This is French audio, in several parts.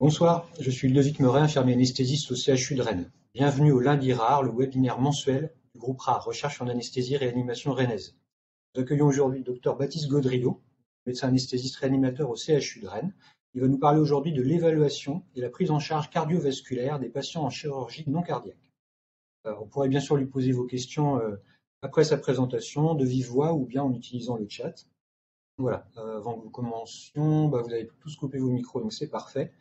Bonsoir, je suis Ludovic Meuret, infirmier anesthésiste au CHU de Rennes. Bienvenue au Lundi Rare, le webinaire mensuel du groupe RAR, Recherche en anesthésie et réanimation rennaise. Nous accueillons aujourd'hui le Dr Baptiste Gaudriot, médecin anesthésiste réanimateur au CHU de Rennes. Il va nous parler aujourd'hui de l'évaluation et la prise en charge cardiovasculaire des patients en chirurgie non cardiaque. Vous pourrez bien sûr lui poser vos questions après sa présentation, de vive voix ou bien en utilisant le chat. Voilà, avant que nous commencions, vous avez tous coupé vos micros, donc c'est parfait.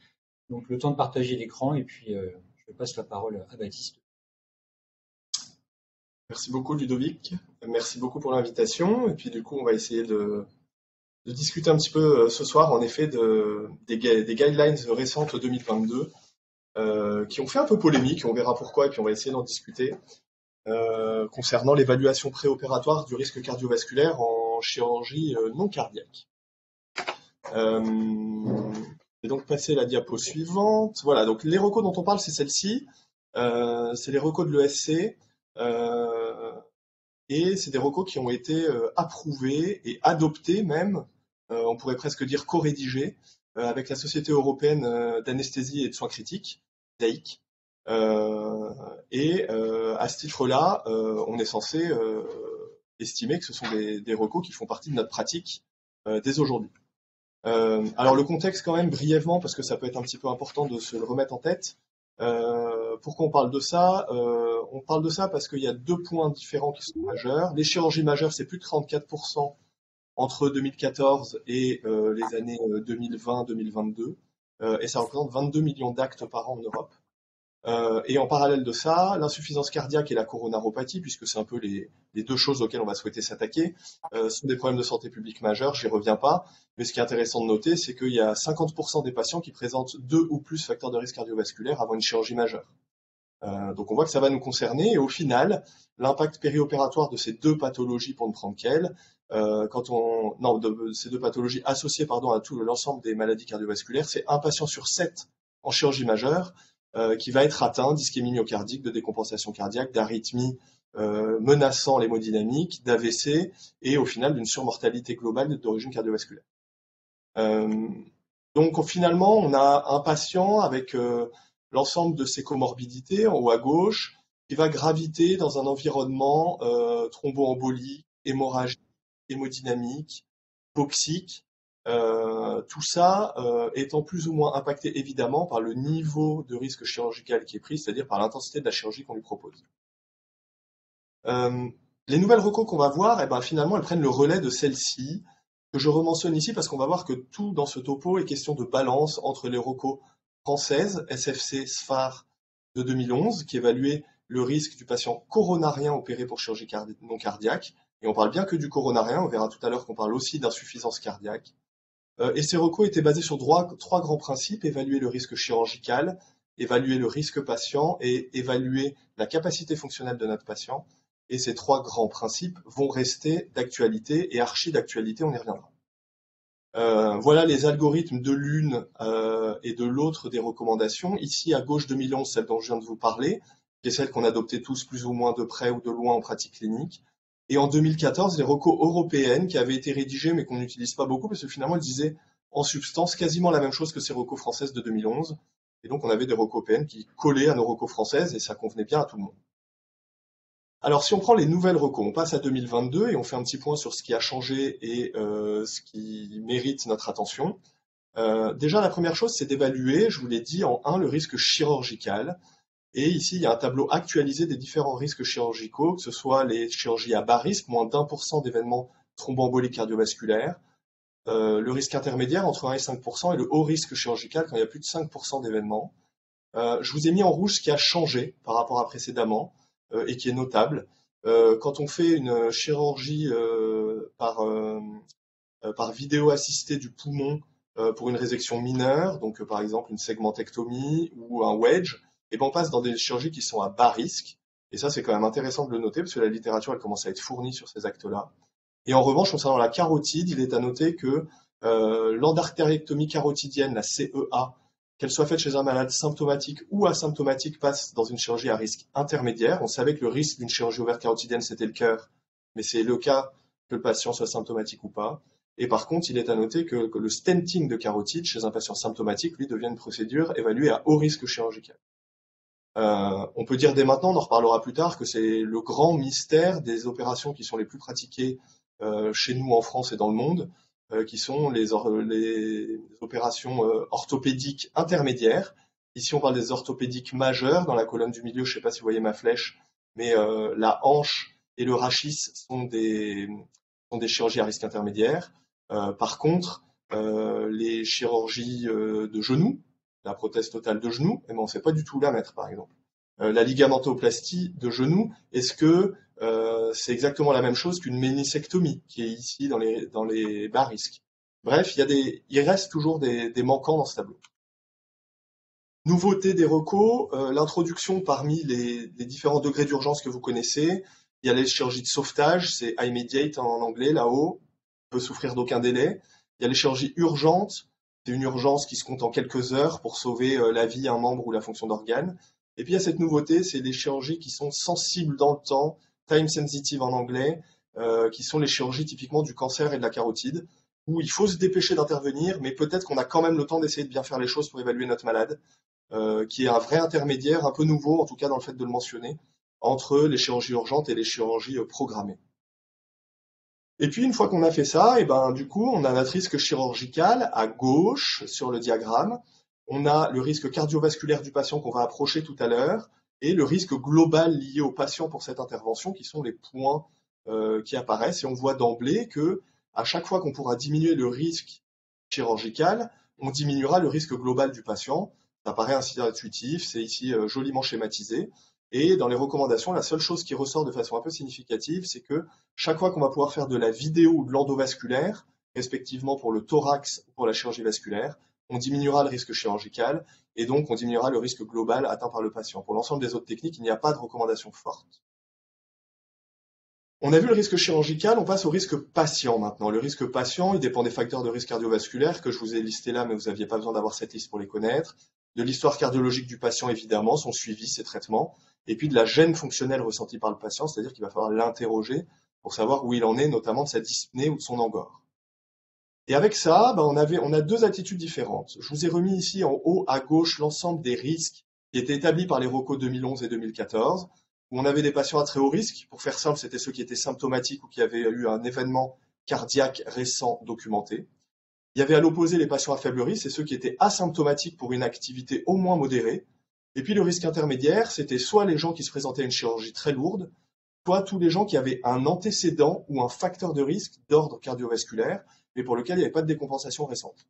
Donc le temps de partager l'écran et puis je passe la parole à Baptiste. Merci beaucoup Ludovic, merci beaucoup pour l'invitation. Et puis du coup, on va essayer de discuter un petit peu ce soir, en effet, des guidelines récentes 2022 qui ont fait un peu polémique, on verra pourquoi, et puis on va essayer d'en discuter, concernant l'évaluation préopératoire du risque cardiovasculaire en chirurgie non cardiaque. Et donc passer la diapo suivante. Voilà, donc les recos dont on parle, c'est celle-ci. C'est les recos de l'ESC. Et c'est des recos qui ont été approuvés et adoptés même, on pourrait presque dire co-rédigés, avec la Société européenne d'anesthésie et de soins critiques, SAIC. À ce titre-là, on est censé estimer que ce sont des recos qui font partie de notre pratique dès aujourd'hui. Alors le contexte quand même brièvement, parce que ça peut être un petit peu important de se le remettre en tête. Pourquoi on parle de ça? On parle de ça parce qu'il y a deux points différents qui sont majeurs. Les chirurgies majeures, c'est plus de 34% entre 2014 et les années 2020-2022. Et ça représente 22 millions d'actes par an en Europe. Et en parallèle de ça, l'insuffisance cardiaque et la coronaropathie, puisque c'est un peu les deux choses auxquelles on va souhaiter s'attaquer, sont des problèmes de santé publique majeurs, j'y reviens pas. Mais ce qui est intéressant de noter, c'est qu'il y a 50% des patients qui présentent deux ou plus facteurs de risque cardiovasculaire avant une chirurgie majeure. Donc on voit que ça va nous concerner, et au final, l'impact périopératoire de ces deux pathologies, pour ne prendre qu'elles, ces deux pathologies associées à tout l'ensemble des maladies cardiovasculaires, c'est un patient sur 7 en chirurgie majeure qui va être atteint d'ischémie myocardique, de décompensation cardiaque, d'arythmie menaçant l'hémodynamique, d'AVC et au final d'une surmortalité globale d'origine cardiovasculaire. Donc finalement, on a un patient avec l'ensemble de ses comorbidités en haut à gauche qui va graviter dans un environnement thromboembolique, hémorragique, hémodynamique, hypoxique. Tout ça étant plus ou moins impacté évidemment par le niveau de risque chirurgical qui est pris, c'est-à-dire par l'intensité de la chirurgie qu'on lui propose. Les nouvelles recos qu'on va voir, finalement, elles prennent le relais de celles-ci, que je rementionne ici parce qu'on va voir que tout dans ce topo est question de balance entre les recos françaises, SFC SFAR de 2011, qui évaluait le risque du patient coronarien opéré pour chirurgie non cardiaque, et on parle bien que du coronarien, on verra tout à l'heure qu'on parle aussi d'insuffisance cardiaque. Et ces recos étaient basés sur trois grands principes: évaluer le risque chirurgical, évaluer le risque patient et évaluer la capacité fonctionnelle de notre patient. Et ces trois grands principes vont rester d'actualité et archi d'actualité, on y reviendra. Voilà les algorithmes de l'une et de l'autre des recommandations. Ici à gauche 2011, celle dont je viens de vous parler, qui est celle qu'on adoptait tous plus ou moins de près ou de loin en pratique clinique. Et en 2014, les recos européennes qui avaient été rédigées mais qu'on n'utilise pas beaucoup parce que finalement elles disaient en substance quasiment la même chose que ces recos françaises de 2011. Et donc on avait des recos européennes qui collaient à nos recos françaises et ça convenait bien à tout le monde. Alors si on prend les nouvelles recos, on passe à 2022 et on fait un petit point sur ce qui a changé et ce qui mérite notre attention. Déjà la première chose, c'est d'évaluer, je vous l'ai dit, en 1 le risque chirurgical. Et ici, il y a un tableau actualisé des différents risques chirurgicaux, que ce soit les chirurgies à bas risque, moins d'1% d'événements thromboemboliques cardiovasculaires, le risque intermédiaire entre 1 et 5%, et le haut risque chirurgical quand il y a plus de 5% d'événements. Je vous ai mis en rouge ce qui a changé par rapport à précédemment et qui est notable. Quand on fait une chirurgie par vidéo assistée du poumon pour une résection mineure, donc par exemple une segmentectomie ou un wedge, et on passe dans des chirurgies qui sont à bas risque. Et ça, c'est quand même intéressant de le noter parce que la littérature, elle commence à être fournie sur ces actes-là. Et en revanche, concernant la carotide, il est à noter que l'endartérectomie carotidienne, la CEA, qu'elle soit faite chez un malade symptomatique ou asymptomatique, passe dans une chirurgie à risque intermédiaire. On savait que le risque d'une chirurgie ouverte carotidienne, c'était le cœur, mais c'est le cas que le patient soit symptomatique ou pas. Et par contre, il est à noter que le stenting de carotide chez un patient symptomatique, lui, devient une procédure évaluée à haut risque chirurgical. On peut dire dès maintenant, on en reparlera plus tard, que c'est le grand mystère des opérations qui sont les plus pratiquées chez nous en France et dans le monde, qui sont les opérations orthopédiques intermédiaires. Ici, on parle des orthopédiques majeures. Dans la colonne du milieu, je ne sais pas si vous voyez ma flèche, mais la hanche et le rachis sont des chirurgies à risque intermédiaire. Par contre, les chirurgies de genoux, la prothèse totale de genou, eh ben, on ne sait pas du tout où la mettre, par exemple. La ligamentoplastie de genou, est-ce que c'est exactement la même chose qu'une ménisectomie, qui est ici dans les bas risques? Bref, il reste toujours des manquants dans ce tableau. Nouveauté des recos, l'introduction parmi les différents degrés d'urgence que vous connaissez. Il y a les chirurgies de sauvetage, c'est immediate en anglais, là-haut, peut souffrir d'aucun délai. Il y a les chirurgies urgentes, c'est une urgence qui se compte en quelques heures pour sauver la vie, un membre ou la fonction d'organe. Et puis il y a cette nouveauté, c'est des chirurgies qui sont sensibles dans le temps, time sensitive en anglais, qui sont les chirurgies typiquement du cancer et de la carotide, où il faut se dépêcher d'intervenir, mais peut-être qu'on a quand même le temps d'essayer de bien faire les choses pour évaluer notre malade, qui est un vrai intermédiaire, un peu nouveau en tout cas dans le fait de le mentionner, entre les chirurgies urgentes et les chirurgies programmées. Et puis, une fois qu'on a fait ça, et ben, du coup, on a notre risque chirurgical à gauche sur le diagramme. On a le risque cardiovasculaire du patient qu'on va approcher tout à l'heure et le risque global lié au patient pour cette intervention qui sont les points qui apparaissent. Et on voit d'emblée que à chaque fois qu'on pourra diminuer le risque chirurgical, on diminuera le risque global du patient. Ça paraît ainsi intuitif, c'est ici joliment schématisé. Et dans les recommandations, la seule chose qui ressort de façon un peu significative, c'est que chaque fois qu'on va pouvoir faire de la vidéo ou de l'endovasculaire, respectivement pour le thorax ou pour la chirurgie vasculaire, on diminuera le risque chirurgical et donc on diminuera le risque global atteint par le patient. Pour l'ensemble des autres techniques, il n'y a pas de recommandation forte. On a vu le risque chirurgical, on passe au risque patient maintenant. Le risque patient, il dépend des facteurs de risque cardiovasculaire que je vous ai listés là, mais vous n'aviez pas besoin d'avoir cette liste pour les connaître. De l'histoire cardiologique du patient, évidemment, son suivi, ses traitements, et puis de la gêne fonctionnelle ressentie par le patient, c'est-à-dire qu'il va falloir l'interroger pour savoir où il en est, notamment de sa dyspnée ou de son angor. Et avec ça, on a deux attitudes différentes. Je vous ai remis ici en haut à gauche l'ensemble des risques qui étaient établis par les ROCO 2011 et 2014, où on avait des patients à très haut risque. Pour faire simple, c'était ceux qui étaient symptomatiques ou qui avaient eu un événement cardiaque récent documenté. Il y avait à l'opposé les patients à faible risque, c'est ceux qui étaient asymptomatiques pour une activité au moins modérée. Et puis le risque intermédiaire, c'était soit les gens qui se présentaient à une chirurgie très lourde, soit tous les gens qui avaient un antécédent ou un facteur de risque d'ordre cardiovasculaire, mais pour lequel il n'y avait pas de décompensation récente.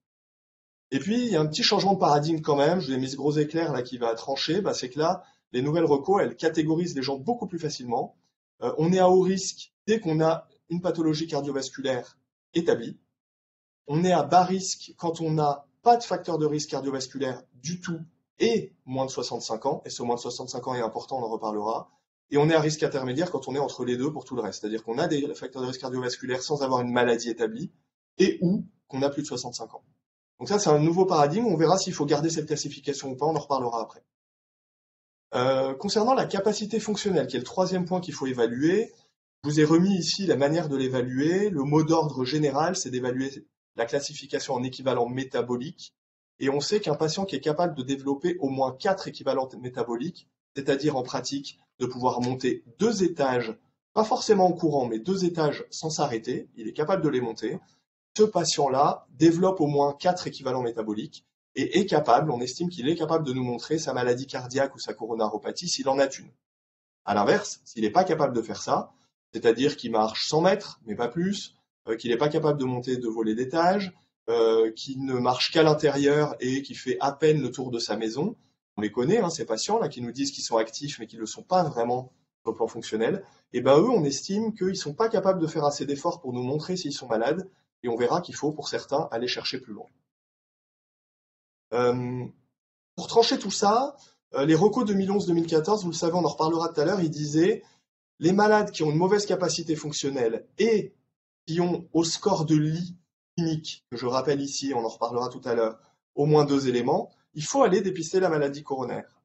Et puis, il y a un petit changement de paradigme quand même, je vous ai mis ce gros éclair là qui va trancher, c'est que là, les nouvelles recos, elles catégorisent les gens beaucoup plus facilement. On est à haut risque dès qu'on a une pathologie cardiovasculaire établie. On est à bas risque quand on n'a pas de facteur de risque cardiovasculaire du tout et moins de 65 ans, et ce moins de 65 ans est important, on en reparlera. Et on est à risque intermédiaire quand on est entre les deux pour tout le reste, c'est-à-dire qu'on a des facteurs de risque cardiovasculaire sans avoir une maladie établie et ou qu'on a plus de 65 ans. Donc ça, c'est un nouveau paradigme, on verra s'il faut garder cette classification ou pas, on en reparlera après. Concernant la capacité fonctionnelle, qui est le troisième point qu'il faut évaluer, je vous ai remis ici la manière de l'évaluer. Le mot d'ordre général, c'est d'évaluer la classification en équivalent métabolique. Et on sait qu'un patient qui est capable de développer au moins 4 équivalents métaboliques, c'est-à-dire en pratique de pouvoir monter 2 étages, pas forcément en courant, mais 2 étages sans s'arrêter, il est capable de les monter. Ce patient-là développe au moins 4 équivalents métaboliques et est capable, on estime qu'il est capable de nous montrer sa maladie cardiaque ou sa coronaropathie s'il en a une. À l'inverse, s'il n'est pas capable de faire ça, c'est-à-dire qu'il marche 100 mètres, mais pas plus, qu'il n'est pas capable de monter 2 volets d'étage, qu'il ne marche qu'à l'intérieur et qui fait à peine le tour de sa maison, on les connaît, ces patients-là qui nous disent qu'ils sont actifs mais qui ne le sont pas vraiment sur le plan fonctionnel, et eux, on estime qu'ils ne sont pas capables de faire assez d'efforts pour nous montrer s'ils sont malades, et on verra qu'il faut, pour certains, aller chercher plus loin. Pour trancher tout ça, les recos 2011-2014, vous le savez, on en reparlera tout à l'heure, ils disaient les malades qui ont une mauvaise capacité fonctionnelle et qui ont au score de Lee clinique, que je rappelle ici, on en reparlera tout à l'heure, au moins 2 éléments, il faut aller dépister la maladie coronaire.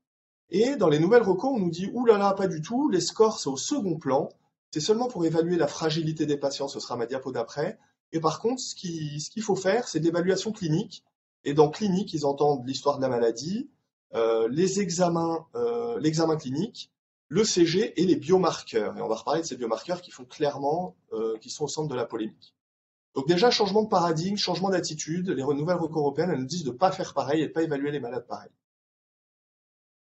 Et dans les nouvelles recos, on nous dit « Ouh là là, pas du tout, les scores c'est au second plan, c'est seulement pour évaluer la fragilité des patients, ce sera ma diapo d'après, Et par contre, ce qu'il faut faire, c'est de l'évaluation clinique. Et dans clinique, ils entendent l'histoire de la maladie, l'examen clinique, l'ECG et les biomarqueurs. Et on va reparler de ces biomarqueurs qui font clairement, qui sont au centre de la polémique. Donc déjà, changement de paradigme, changement d'attitude. Les nouvelles recours européennes, elles nous disent de ne pas faire pareil et de ne pas évaluer les malades pareil.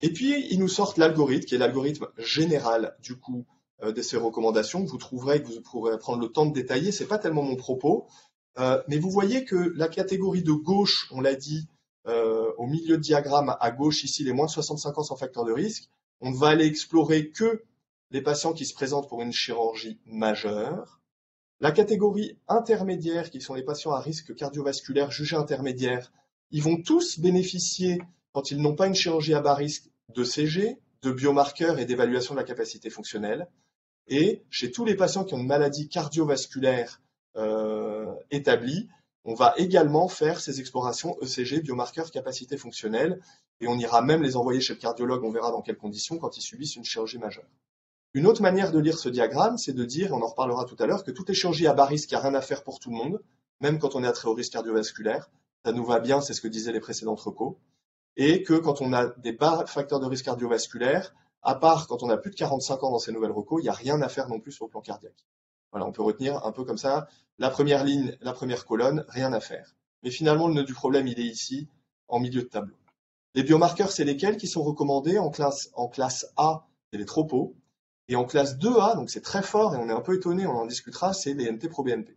Et puis, ils nous sortent l'algorithme, qui est l'algorithme général, du coup, de ces recommandations, que vous trouverez, que vous pourrez prendre le temps de détailler. C'est pas tellement mon propos. Mais vous voyez que la catégorie de gauche, on l'a dit, au milieu de diagramme, à gauche, ici, les moins de 65 ans sans facteur de risque, on ne va aller explorer que les patients qui se présentent pour une chirurgie majeure. La catégorie intermédiaire, qui sont les patients à risque cardiovasculaire jugés intermédiaires, ils vont tous bénéficier, quand ils n'ont pas une chirurgie à bas risque, de CG, de biomarqueurs et d'évaluation de la capacité fonctionnelle. Et chez tous les patients qui ont une maladie cardiovasculaire établie, on va également faire ces explorations ECG, biomarqueurs, capacité fonctionnelle, et on ira même les envoyer chez le cardiologue, on verra dans quelles conditions, quand ils subissent une chirurgie majeure. Une autre manière de lire ce diagramme, c'est de dire, et on en reparlera tout à l'heure, que toutes les chirurgies à bas risque, il n'y a rien à faire pour tout le monde, même quand on est à très haut risque cardiovasculaire. Ça nous va bien, c'est ce que disaient les précédentes recos. Et que quand on a des bas facteurs de risque cardiovasculaire, à part quand on a plus de 45 ans dans ces nouvelles recos, il n'y a rien à faire non plus sur le plan cardiaque. Voilà, on peut retenir un peu comme ça, la première ligne, la première colonne, rien à faire. Mais finalement, le nœud du problème, il est ici, en milieu de tableau. Les biomarqueurs, c'est lesquels qui sont recommandés en classe A, c'est les tropos. Et en classe 2A, donc c'est très fort et on est un peu étonné, on en discutera, c'est les NT-proBNP.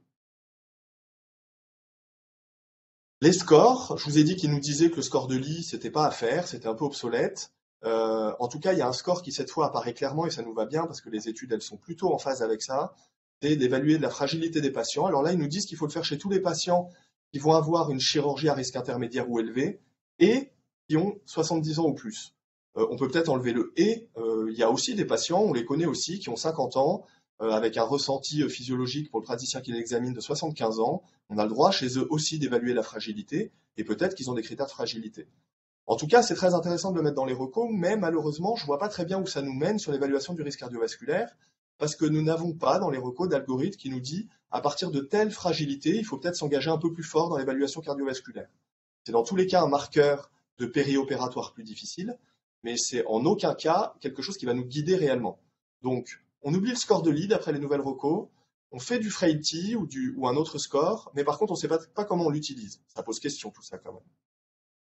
Les scores, je vous ai dit qu'ils nous disaient que le score de Lee, c'était pas à faire, c'était un peu obsolète. En tout cas, il y a un score qui cette fois apparaît clairement et ça nous va bien parce que les études, elles sont plutôt en phase avec ça. C'est d'évaluer la fragilité des patients. Alors là, ils nous disent qu'il faut le faire chez tous les patients qui vont avoir une chirurgie à risque intermédiaire ou élevé et qui ont 70 ans ou plus. On peut peut-être enlever le « et ». Il y a aussi des patients, on les connaît aussi, qui ont 50 ans, avec un ressenti physiologique pour le praticien qui les examine de 75 ans. On a le droit chez eux aussi d'évaluer la fragilité et peut-être qu'ils ont des critères de fragilité. En tout cas, c'est très intéressant de le mettre dans les recos, mais malheureusement, je ne vois pas très bien où ça nous mène sur l'évaluation du risque cardiovasculaire, parce que nous n'avons pas dans les recos d'algorithme qui nous dit à partir de telle fragilité, il faut peut-être s'engager un peu plus fort dans l'évaluation cardiovasculaire. C'est dans tous les cas un marqueur de périopératoire plus difficile, mais c'est en aucun cas quelque chose qui va nous guider réellement. Donc, on oublie le score de lead après les nouvelles recos, on fait du frailty ou un autre score, mais par contre, on ne sait pas comment on l'utilise. Ça pose question tout ça quand même.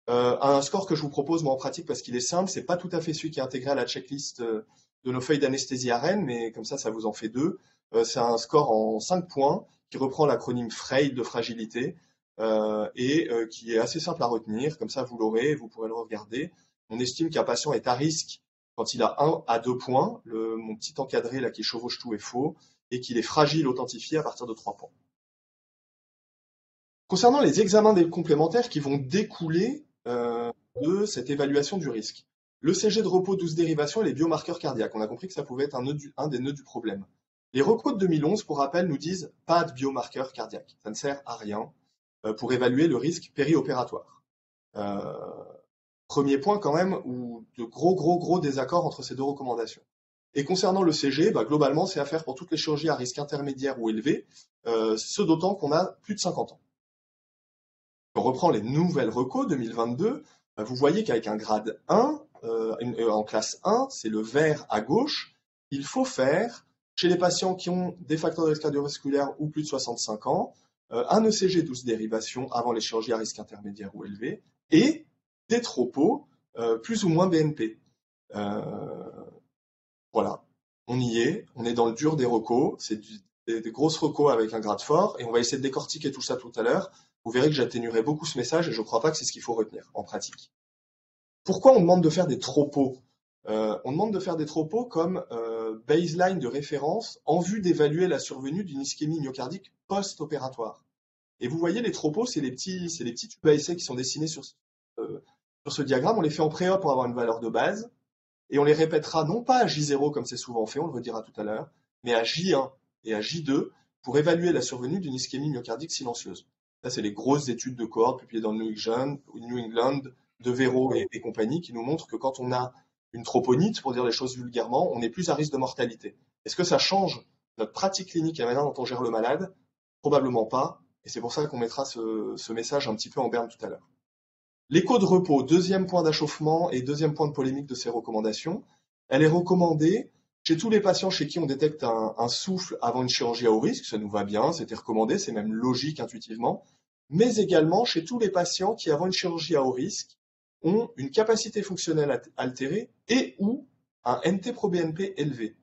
Un score que je vous propose moi en pratique parce qu'il est simple, c'est pas tout à fait celui qui est intégré à la checklist de nos feuilles d'anesthésie à Rennes, mais comme ça vous en fait deux. C'est un score en 5 points qui reprend l'acronyme FRAIL de fragilité et qui est assez simple à retenir. Comme ça vous l'aurez et vous pourrez le regarder. On estime qu'un patient est à risque quand il a 1 à 2 points. Mon petit encadré là qui chevauche tout est faux et qu'il est fragile authentifié à partir de 3 points. Concernant les examens complémentaires qui vont découler de cette évaluation du risque. Le CG de repos 12 dérivations et les biomarqueurs cardiaques. On a compris que ça pouvait être un des nœuds du problème. Les recos de 2011, pour rappel, nous disent pas de biomarqueurs cardiaques. Ça ne sert à rien pour évaluer le risque périopératoire. Premier point quand même, où de gros désaccords entre ces deux recommandations. Et concernant le CG, globalement, c'est à faire pour toutes les chirurgies à risque intermédiaire ou élevé, ce d'autant qu'on a plus de 50 ans. On reprend les nouvelles recos 2022, vous voyez qu'avec un grade 1, en classe 1, c'est le vert à gauche, il faut faire, chez les patients qui ont des facteurs de risque cardiovasculaire ou plus de 65 ans, un ECG 12 dérivations avant les chirurgies à risque intermédiaire ou élevé, et des tropos plus ou moins BNP. Voilà, on y est, on est dans le dur des recos, c'est des grosses recos avec un grade fort, et on va essayer de décortiquer tout ça tout à l'heure. Vous verrez que j'atténuerai beaucoup ce message et je ne crois pas que c'est ce qu'il faut retenir en pratique. Pourquoi on demande de faire des tropos? On demande de faire des tropos comme baseline de référence en vue d'évaluer la survenue d'une ischémie myocardique post-opératoire. Et vous voyez, les tropos, c'est les petits tubes à essai qui sont dessinés sur ce diagramme. On les fait en pré-op pour avoir une valeur de base et on les répétera non pas à J0 comme c'est souvent fait, on le redira tout à l'heure, mais à J1 et à J2 pour évaluer la survenue d'une ischémie myocardique silencieuse. Ça, c'est les grosses études de cohorte publiées dans le New England, de Véro et compagnie, qui nous montrent que quand on a une troponite, pour dire les choses vulgairement, on est plus à risque de mortalité. Est-ce que ça change notre pratique clinique et la manière dont on gère le malade? Probablement pas, Et c'est pour ça qu'on mettra ce message un petit peu en berne tout à l'heure. L'écho de repos, deuxième point d'achoppement et deuxième point de polémique de ces recommandations. Elle est recommandée chez tous les patients chez qui on détecte un souffle avant une chirurgie à haut risque, ça nous va bien, c'était recommandé, c'est même logique intuitivement, mais également chez tous les patients qui, avant une chirurgie à haut risque, ont une capacité fonctionnelle altérée et ou un NT-proBNP élevé.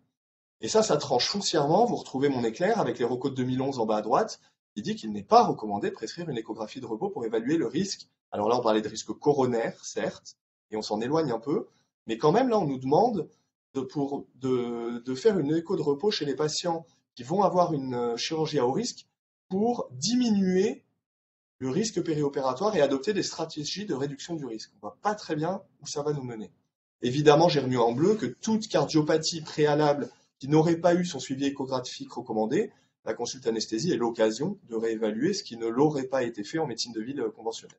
Et ça tranche foncièrement, vous retrouvez mon éclair avec les recos de 2011 en bas à droite, qui dit qu'il n'est pas recommandé de prescrire une échographie de repos pour évaluer le risque. Alors là, on parlait de risque coronaire, certes, et on s'en éloigne un peu, mais quand même, là, on nous demande de faire une écho de repos chez les patients qui vont avoir une chirurgie à haut risque pour diminuer le risque périopératoire et adopter des stratégies de réduction du risque. On ne voit pas très bien où ça va nous mener. Évidemment, j'ai remis en bleu que toute cardiopathie préalable qui n'aurait pas eu son suivi échographique recommandé, la consulte anesthésie est l'occasion de réévaluer ce qui ne l'aurait pas été fait en médecine de ville conventionnelle.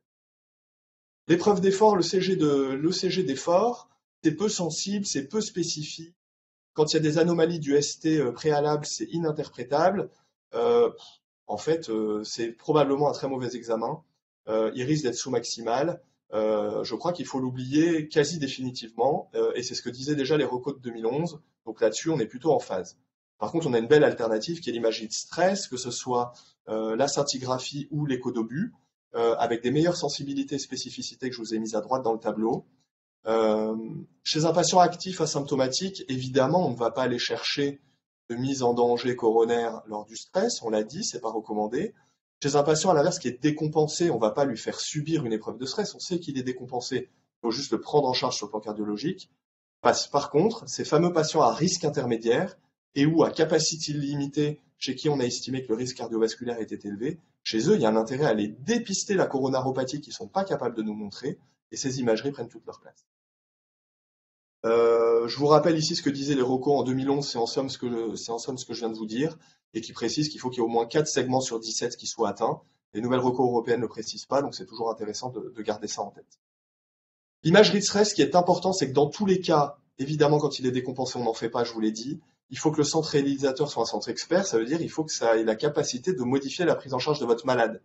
L'épreuve d'effort, l'ECG d'effort, c'est peu sensible, c'est peu spécifique. Quand il y a des anomalies du ST préalable, c'est ininterprétable. En fait, c'est probablement un très mauvais examen. Il risque d'être sous-maximal. Je crois qu'il faut l'oublier quasi définitivement. Et c'est ce que disaient déjà les recos de 2011. Donc là-dessus, on est plutôt en phase. Par contre, on a une belle alternative qui est l'imagerie de stress, que ce soit la scintigraphie ou l'écho d'obus, avec des meilleures sensibilités et spécificités que je vous ai mises à droite dans le tableau. Chez un patient actif asymptomatique, évidemment, on ne va pas aller chercher de mise en danger coronaire lors du stress, on l'a dit, c'est pas recommandé. Chez un patient à l'inverse qui est décompensé, on ne va pas lui faire subir une épreuve de stress, on sait qu'il est décompensé, il faut juste le prendre en charge sur le plan cardiologique. Par contre, ces fameux patients à risque intermédiaire et ou à capacité limitée, chez qui on a estimé que le risque cardiovasculaire était élevé, chez eux, il y a un intérêt à aller dépister la coronaropathie qu'ils ne sont pas capables de nous montrer, et ces imageries prennent toute leur place. Je vous rappelle ici ce que disaient les recos en 2011, c'est en somme ce que je viens de vous dire, et qui précise qu'il faut qu'il y ait au moins 4 segments sur 17 qui soient atteints. Les nouvelles recos européennes ne le précisent pas, donc c'est toujours intéressant de garder ça en tête. L'imagerie de stress, ce qui est important, c'est que dans tous les cas, évidemment, quand il est décompensé, on n'en fait pas, je vous l'ai dit. Il faut que le centre réalisateur soit un centre expert, ça veut dire qu'il faut que ça ait la capacité de modifier la prise en charge de votre malade.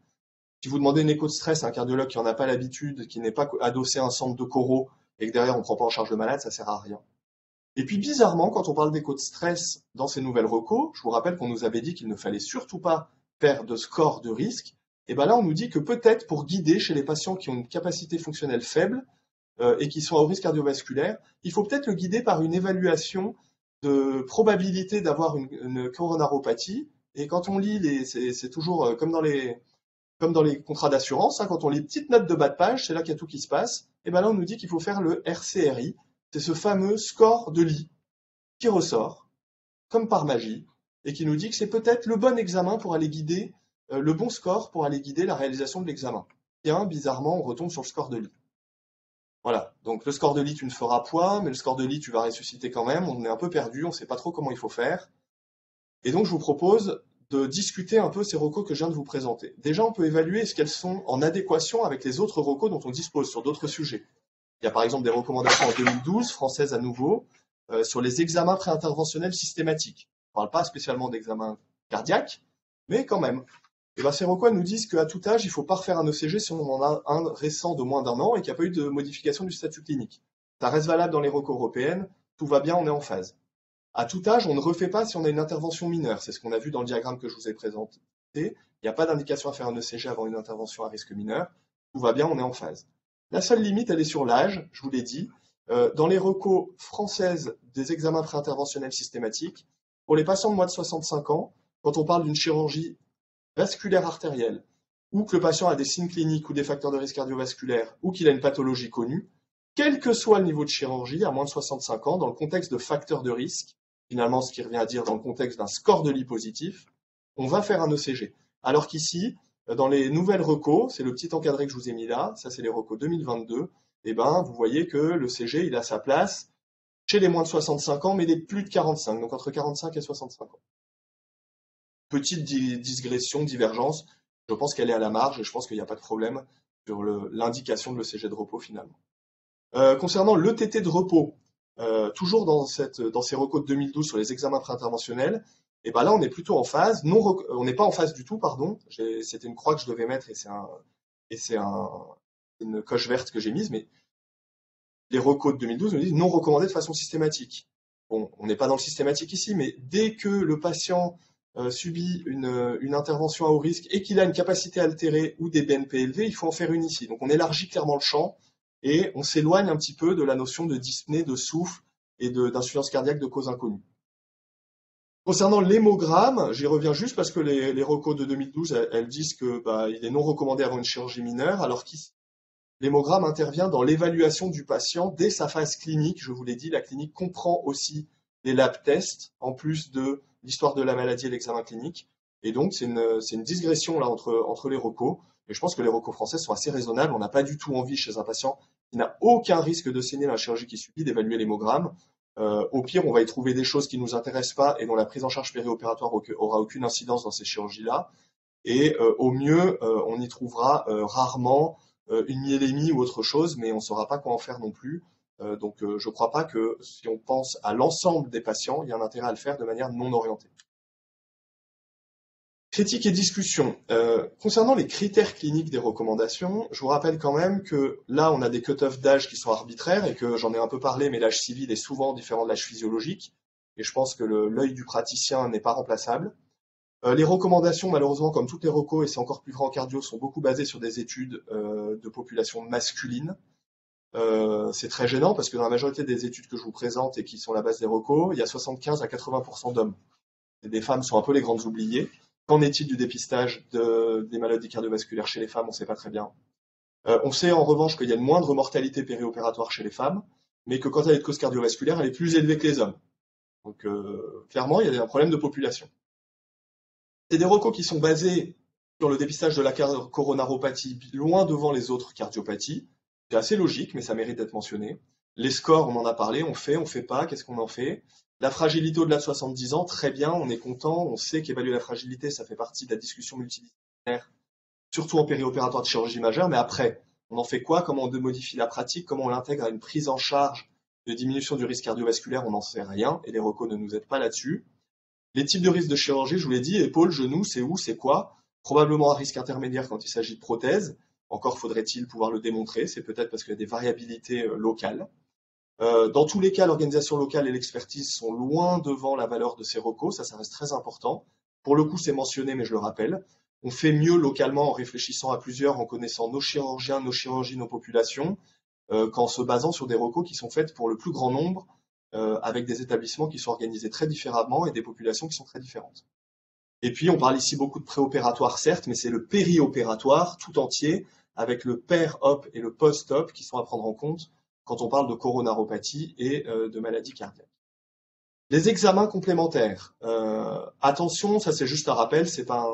Si vous demandez une écho de stress à un cardiologue qui n'en a pas l'habitude, qui n'est pas adossé à un centre de choro, et que derrière on ne prend pas en charge le malade, ça sert à rien. Et puis bizarrement, quand on parle d'écho de stress dans ces nouvelles recos, je vous rappelle qu'on nous avait dit qu'il ne fallait surtout pas faire de score de risque, et bien là on nous dit que peut-être pour guider chez les patients qui ont une capacité fonctionnelle faible et qui sont à haut risque cardiovasculaire, il faut peut-être le guider par une évaluation de probabilité d'avoir une coronaropathie. Et quand on lit, c'est toujours comme dans les contrats d'assurance, hein, quand on lit les petites notes de bas de page, c'est là qu'il y a tout qui se passe. Et bien là, on nous dit qu'il faut faire le RCRI, c'est ce fameux score de lit qui ressort, comme par magie, et qui nous dit que c'est peut-être le bon examen pour aller guider, le bon score pour aller guider la réalisation de l'examen. Tiens, bizarrement, on retombe sur le score de lit. Voilà, donc le score de lit, tu ne feras point, mais le score de lit, tu vas ressusciter quand même. On est un peu perdu, on ne sait pas trop comment il faut faire. Et donc, je vous propose de discuter un peu ces recos que je viens de vous présenter. Déjà, on peut évaluer est-ce qu'elles sont en adéquation avec les autres recos dont on dispose sur d'autres sujets. Il y a par exemple des recommandations en 2012, françaises à nouveau, sur les examens préinterventionnels systématiques. On ne parle pas spécialement d'examens cardiaques, mais quand même. Et bien, ces recos nous disent qu'à tout âge, il ne faut pas refaire un ECG si on en a un récent de moins d'1 an et qu'il n'y a pas eu de modification du statut clinique. Ça reste valable dans les recos européennes, tout va bien, on est en phase. À tout âge, on ne refait pas si on a une intervention mineure. C'est ce qu'on a vu dans le diagramme que je vous ai présenté. Il n'y a pas d'indication à faire un ECG avant une intervention à risque mineur. Tout va bien, on est en phase. La seule limite, elle est sur l'âge, je vous l'ai dit. Dans les recos françaises des examens préinterventionnels systématiques, pour les patients de moins de 65 ans, quand on parle d'une chirurgie vasculaire artérielle, ou que le patient a des signes cliniques ou des facteurs de risque cardiovasculaire, ou qu'il a une pathologie connue, quel que soit le niveau de chirurgie, à moins de 65 ans, dans le contexte de facteurs de risque, finalement ce qui revient à dire dans le contexte d'un score de lit positif, on va faire un ECG. Alors qu'ici, dans les nouvelles recos, c'est le petit encadré que je vous ai mis là, ça c'est les recos 2022, et ben vous voyez que le CG il a sa place chez les moins de 65 ans, mais les plus de 45, donc entre 45 et 65 ans. Petite digression, divergence, je pense qu'elle est à la marge et je pense qu'il n'y a pas de problème sur l'indication de l'ECG de repos finalement. Concernant l'ETT de repos, toujours dans ces recos de 2012 sur les examens préinterventionnels, Et ben là, on est plutôt en phase, on n'est pas en phase du tout, pardon. C'était une croix que je devais mettre et c'est une coche verte que j'ai mise, mais les recos de 2012 me disent non recommandé de façon systématique. Bon, on n'est pas dans le systématique ici, mais dès que le patient subit une intervention à haut risque et qu'il a une capacité altérée ou des BNP élevés, il faut en faire une ici. Donc on élargit clairement le champ et on s'éloigne un petit peu de la notion de dyspnée, de souffle et d'insuffisance cardiaque de cause inconnue. Concernant l'hémogramme, j'y reviens juste parce que les recos de 2012, elles disent que il est non recommandé avant une chirurgie mineure, alors qu'ici, l'hémogramme intervient dans l'évaluation du patient dès sa phase clinique. Je vous l'ai dit, la clinique comprend aussi les lab tests, en plus de l'histoire de la maladie et l'examen clinique. Et donc, c'est une digression là entre les recos. Et je pense que les recos français sont assez raisonnables. On n'a pas du tout envie chez un patient qui n'a aucun risque de saigner dans la chirurgie qui subit d'évaluer l'hémogramme. Au pire, on va y trouver des choses qui ne nous intéressent pas et dont la prise en charge périopératoire aura aucune incidence dans ces chirurgies-là. Et au mieux, on y trouvera rarement une myélémie ou autre chose, mais on ne saura pas quoi en faire non plus. Donc je ne crois pas que si on pense à l'ensemble des patients, il y a un intérêt à le faire de manière non orientée. Critique et discussion. Concernant les critères cliniques des recommandations, je vous rappelle quand même que là, on a des cut-offs d'âge qui sont arbitraires et que j'en ai un peu parlé, mais l'âge civil est souvent différent de l'âge physiologique. Et je pense que l'œil du praticien n'est pas remplaçable. Les recommandations, malheureusement, comme toutes les recos, et c'est encore plus vrai en cardio, sont beaucoup basées sur des études de population masculine. C'est très gênant parce que dans la majorité des études que je vous présente et qui sont la base des recos, il y a 75 à 80% d'hommes. Et des femmes sont un peu les grandes oubliées. Qu'en est-il du dépistage des maladies cardiovasculaires chez les femmes? On ne sait pas très bien. On sait en revanche qu'il y a une moindre mortalité périopératoire chez les femmes, mais que quand elle est de cause cardiovasculaire, elle est plus élevée que les hommes. Donc clairement, il y a un problème de population. C'est des recos qui sont basés sur le dépistage de la coronaropathie loin devant les autres cardiopathies. C'est assez logique, mais ça mérite d'être mentionné. Les scores, on en a parlé, on fait pas, qu'est-ce qu'on en fait? La fragilité au-delà de 70 ans, très bien, on est content, on sait qu'évaluer la fragilité, ça fait partie de la discussion multidisciplinaire, surtout en périopératoire de chirurgie majeure, mais après, on en fait quoi? Comment on modifie la pratique? Comment on l'intègre à une prise en charge de diminution du risque cardiovasculaire? On n'en sait rien, et les recos ne nous aident pas là-dessus. Les types de risques de chirurgie, je vous l'ai dit, épaule, genou, c'est où, c'est quoi? Probablement un risque intermédiaire quand il s'agit de prothèses. Encore faudrait-il pouvoir le démontrer, c'est peut-être parce qu'il y a des variabilités locales. Dans tous les cas, l'organisation locale et l'expertise sont loin devant la valeur de ces recos, ça reste très important. Pour le coup, c'est mentionné, mais je le rappelle. On fait mieux localement en réfléchissant à plusieurs, en connaissant nos chirurgiens, nos chirurgies, nos populations, qu'en se basant sur des recos qui sont faites pour le plus grand nombre, avec des établissements qui sont organisés très différemment et des populations qui sont très différentes. Et puis, on parle ici beaucoup de préopératoire, certes, mais c'est le périopératoire tout entier, avec le per-op et le post-op qui sont à prendre en compte quand on parle de coronaropathie et de maladies cardiaques. Les examens complémentaires. Attention, ça c'est juste un rappel, c'est pas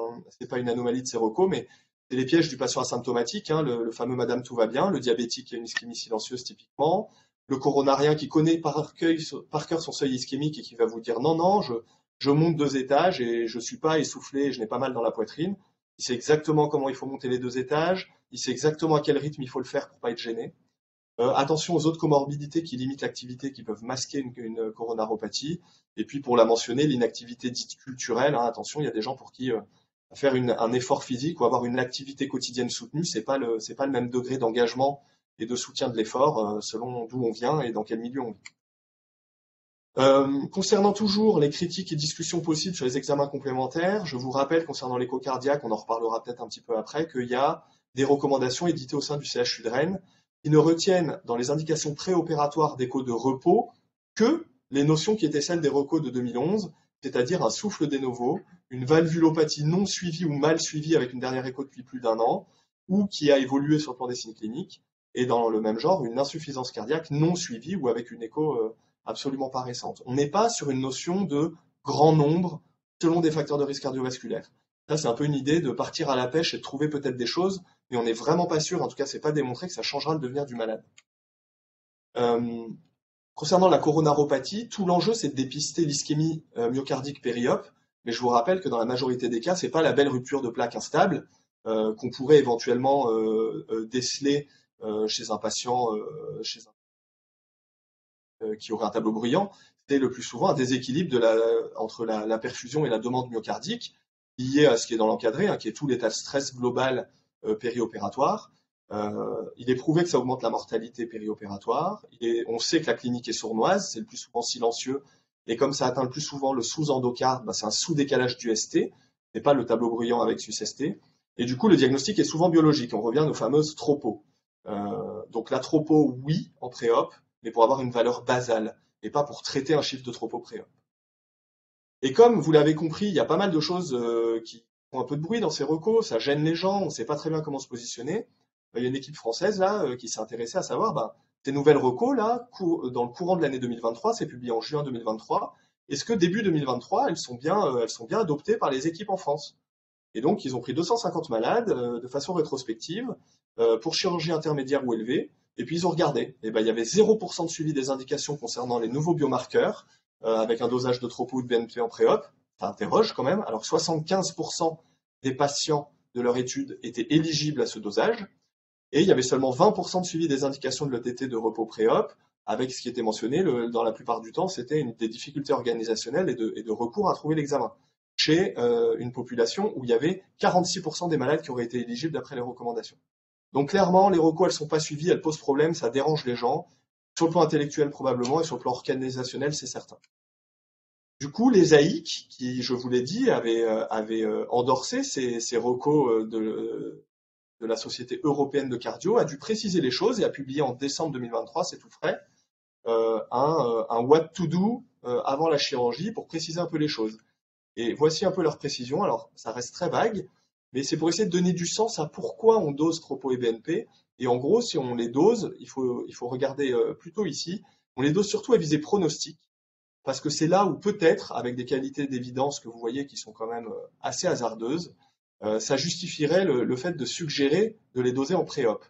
une anomalie de ces recos, mais c'est les pièges du patient asymptomatique, hein, le fameux Madame tout va bien, le diabétique qui a une ischémie silencieuse typiquement, le coronarien qui connaît par cœur son seuil ischémique et qui va vous dire non, non, je monte 2 étages et je suis pas essoufflé, je n'ai pas mal dans la poitrine. Il sait exactement comment il faut monter les 2 étages, il sait exactement à quel rythme il faut le faire pour pas être gêné. Attention aux autres comorbidités qui limitent l'activité, qui peuvent masquer une coronaropathie. Et puis pour la mentionner, l'inactivité dite culturelle, hein, attention, il y a des gens pour qui faire un effort physique ou avoir une activité quotidienne soutenue, c'est pas le même degré d'engagement et de soutien de l'effort selon d'où on vient et dans quel milieu on vit. Concernant toujours les critiques et discussions possibles sur les examens complémentaires, je vous rappelle concernant l'écho cardiaque, on en reparlera peut-être un petit peu après, qu'il y a des recommandations éditées au sein du CHU de Rennes qui ne retiennent dans les indications préopératoires d'écho de repos que les notions qui étaient celles des recos de 2011, c'est-à-dire un souffle de novo, une valvulopathie non suivie ou mal suivie avec une dernière écho depuis plus d'1 an, ou qui a évolué sur le plan des signes cliniques, et dans le même genre, une insuffisance cardiaque non suivie ou avec une écho absolument pas récente. On n'est pas sur une notion de grand nombre selon des facteurs de risque cardiovasculaire. Ça, c'est un peu une idée de partir à la pêche et de trouver peut-être des choses, mais on n'est vraiment pas sûr, en tout cas, c'est pas démontré que ça changera le devenir du malade. Concernant la coronaropathie, tout l'enjeu, c'est de dépister l'ischémie myocardique périop, mais je vous rappelle que dans la majorité des cas, c'est pas la belle rupture de plaque instable qu'on pourrait éventuellement déceler chez un patient qui aurait un tableau bruyant. c'est le plus souvent un déséquilibre entre la perfusion et la demande myocardique, lié à ce qui est dans l'encadré, qui est tout l'état de stress global périopératoire. Il est prouvé que ça augmente la mortalité périopératoire. On sait que la clinique est sournoise, c'est le plus souvent silencieux. Et comme ça atteint le plus souvent le sous-endocarde, c'est un sous-décalage du ST, et pas le tableau bruyant avec sus-ST. Et du coup, le diagnostic est souvent biologique. On revient à nos fameuses tropos. Donc la tropo, oui, en pré-op, mais pour avoir une valeur basale, et pas pour traiter un chiffre de tropo pré-op. Et comme vous l'avez compris, il y a pas mal de choses qui font un peu de bruit dans ces recos, ça gêne les gens, on ne sait pas très bien comment se positionner. Il y a une équipe française là qui s'est intéressée à savoir, ces nouvelles recos là, dans le courant de l'année 2023, c'est publié en juin 2023, est-ce que début 2023, elles sont bien adoptées par les équipes en France? Et donc, ils ont pris 250 malades de façon rétrospective pour chirurgie intermédiaire ou élevée, et puis ils ont regardé. Et il y avait 0% de suivi des indications concernant les nouveaux biomarqueurs, avec un dosage de tropo ou de BNP en pré-op. Ça interroge quand même, alors que 75% des patients de leur étude étaient éligibles à ce dosage, et il y avait seulement 20% de suivi des indications de l'ETT de repos pré-op, avec ce qui était mentionné, dans la plupart du temps, c'était des difficultés organisationnelles et de recours à trouver l'examen, chez une population où il y avait 46% des malades qui auraient été éligibles d'après les recommandations. Donc clairement, les recos, elles ne sont pas suivies, elles posent problème, ça dérange les gens, sur le plan intellectuel probablement, et sur le plan organisationnel, c'est certain. Du coup, les AIC, qui, je vous l'ai dit, avaient endorsé ces recos de la Société européenne de cardio, a dû préciser les choses et a publié en décembre 2023, c'est tout frais, un what to do avant la chirurgie pour préciser un peu les choses. Et voici un peu leur précision. Alors, ça reste très vague, mais c'est pour essayer de donner du sens à pourquoi on dose tropo et BNP. Et en gros, si on les dose, il faut regarder plutôt ici, on les dose surtout à visée pronostique, parce que c'est là où peut-être, avec des qualités d'évidence que vous voyez qui sont quand même assez hasardeuses, ça justifierait le fait de suggérer de les doser en pré-op.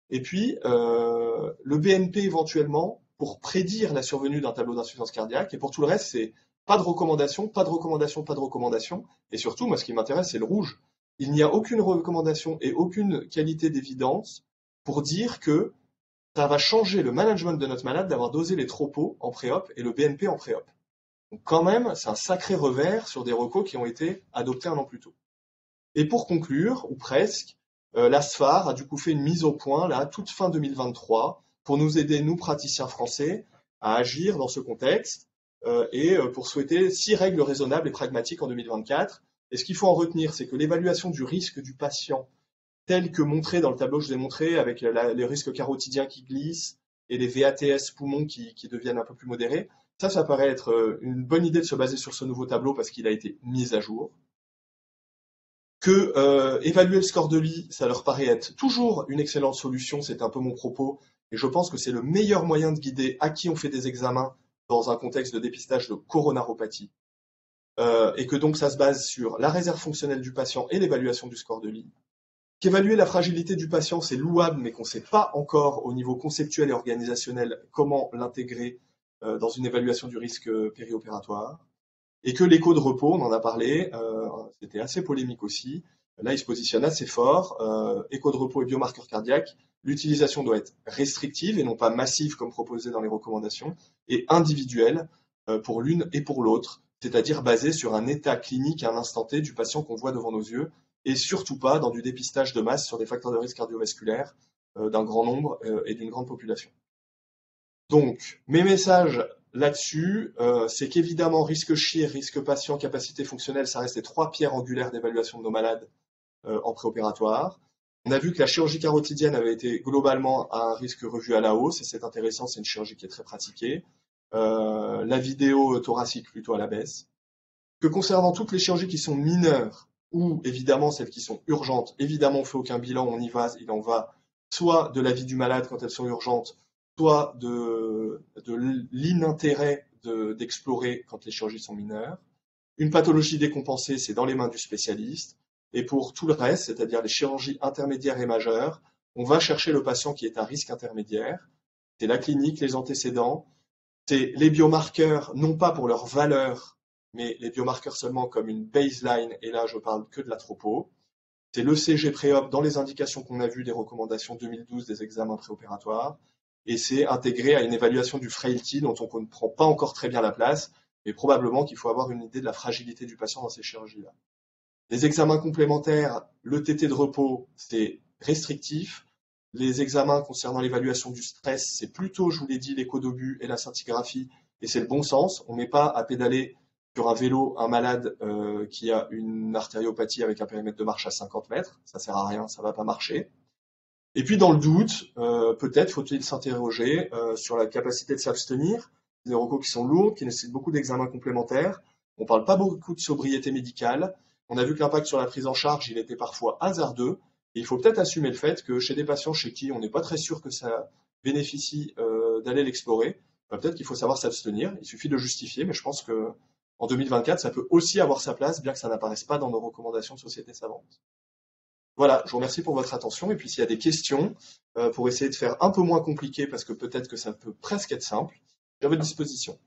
Et puis, le BNP éventuellement, pour prédire la survenue d'un tableau d'insuffisance cardiaque, et pour tout le reste, c'est pas de recommandation, pas de recommandation, pas de recommandation. Et surtout, moi, ce qui m'intéresse, c'est le rouge. Il n'y a aucune recommandation et aucune qualité d'évidence pour dire que ça va changer le management de notre malade d'avoir dosé les tropos en pré-op et le BNP en pré-op. Donc quand même, c'est un sacré revers sur des recos qui ont été adoptés un an plus tôt. Et pour conclure, ou presque, la SFAR a du coup fait une mise au point, là, toute fin 2023, pour nous aider, nous, praticiens français, à agir dans ce contexte, et pour souhaiter 6 règles raisonnables et pragmatiques en 2024. Et ce qu'il faut en retenir, c'est que l'évaluation du risque du patient, tel que montré dans le tableau que je vous ai montré, avec les risques carotidiens qui glissent et les VATS poumons qui deviennent un peu plus modérés, ça paraît être une bonne idée de se baser sur ce nouveau tableau parce qu'il a été mis à jour. Que évaluer le score de Lee, ça leur paraît être toujours une excellente solution, c'est un peu mon propos, et je pense que c'est le meilleur moyen de guider à qui on fait des examens dans un contexte de dépistage de coronaropathie, et que donc ça se base sur la réserve fonctionnelle du patient et l'évaluation du score de Lee. Qu'évaluer la fragilité du patient, c'est louable, mais qu'on ne sait pas encore au niveau conceptuel et organisationnel comment l'intégrer dans une évaluation du risque périopératoire. Et que l'écho de repos, on en a parlé, c'était assez polémique aussi. Là, il se positionne assez fort. Écho de repos et biomarqueurs cardiaques, l'utilisation doit être restrictive et non pas massive comme proposé dans les recommandations, et individuelle pour l'une et pour l'autre, c'est-à-dire basée sur un état clinique à un instant T du patient qu'on voit devant nos yeux, et surtout pas dans du dépistage de masse sur des facteurs de risque cardiovasculaire d'un grand nombre et d'une grande population. Donc, mes messages là-dessus, c'est qu'évidemment, risque chir, risque patient, capacité fonctionnelle, ça reste les 3 pierres angulaires d'évaluation de nos malades en préopératoire. On a vu que la chirurgie carotidienne avait été globalement à un risque revu à la hausse, et c'est intéressant, c'est une chirurgie qui est très pratiquée. La vidéo thoracique plutôt à la baisse. Que concernant toutes les chirurgies qui sont mineures, ou évidemment celles qui sont urgentes, évidemment on ne fait aucun bilan, on y va, il en va soit de la vie du malade quand elles sont urgentes, soit de l'inintérêt d'explorer quand les chirurgies sont mineures. Une pathologie décompensée, c'est dans les mains du spécialiste. Et pour tout le reste, c'est-à-dire les chirurgies intermédiaires et majeures, on va chercher le patient qui est à risque intermédiaire. C'est la clinique, les antécédents, c'est les biomarqueurs, non pas pour leur valeur, mais les biomarqueurs seulement comme une baseline, et là je parle que de la tropo. C'est l'ECG pré-op dans les indications qu'on a vues des recommandations 2012 des examens préopératoires. et c'est intégré à une évaluation du frailty dont on ne comprend pas encore très bien la place, mais probablement qu'il faut avoir une idée de la fragilité du patient dans ces chirurgies-là. Les examens complémentaires, le TT de repos, c'est restrictif. Les examens concernant l'évaluation du stress, c'est plutôt, je vous l'ai dit, l'écho d'obus et la scintigraphie, et c'est le bon sens. On ne met pas à pédaler sur un vélo un malade qui a une artériopathie avec un périmètre de marche à 50 mètres. Ça sert à rien, ça ne va pas marcher. Et puis dans le doute, peut-être faut-il s'interroger sur la capacité de s'abstenir, des recos qui sont lourds, qui nécessitent beaucoup d'examens complémentaires. On ne parle pas beaucoup de sobriété médicale. On a vu que l'impact sur la prise en charge, il était parfois hasardeux. Et il faut peut-être assumer le fait que chez des patients chez qui on n'est pas très sûr que ça bénéficie d'aller l'explorer, peut-être qu'il faut savoir s'abstenir. Il suffit de justifier, mais je pense que en 2024, ça peut aussi avoir sa place, bien que ça n'apparaisse pas dans nos recommandations de société savante. Voilà, je vous remercie pour votre attention. Et puis s'il y a des questions, pour essayer de faire un peu moins compliqué, parce que peut-être que ça peut presque être simple, j'ai à votre disposition.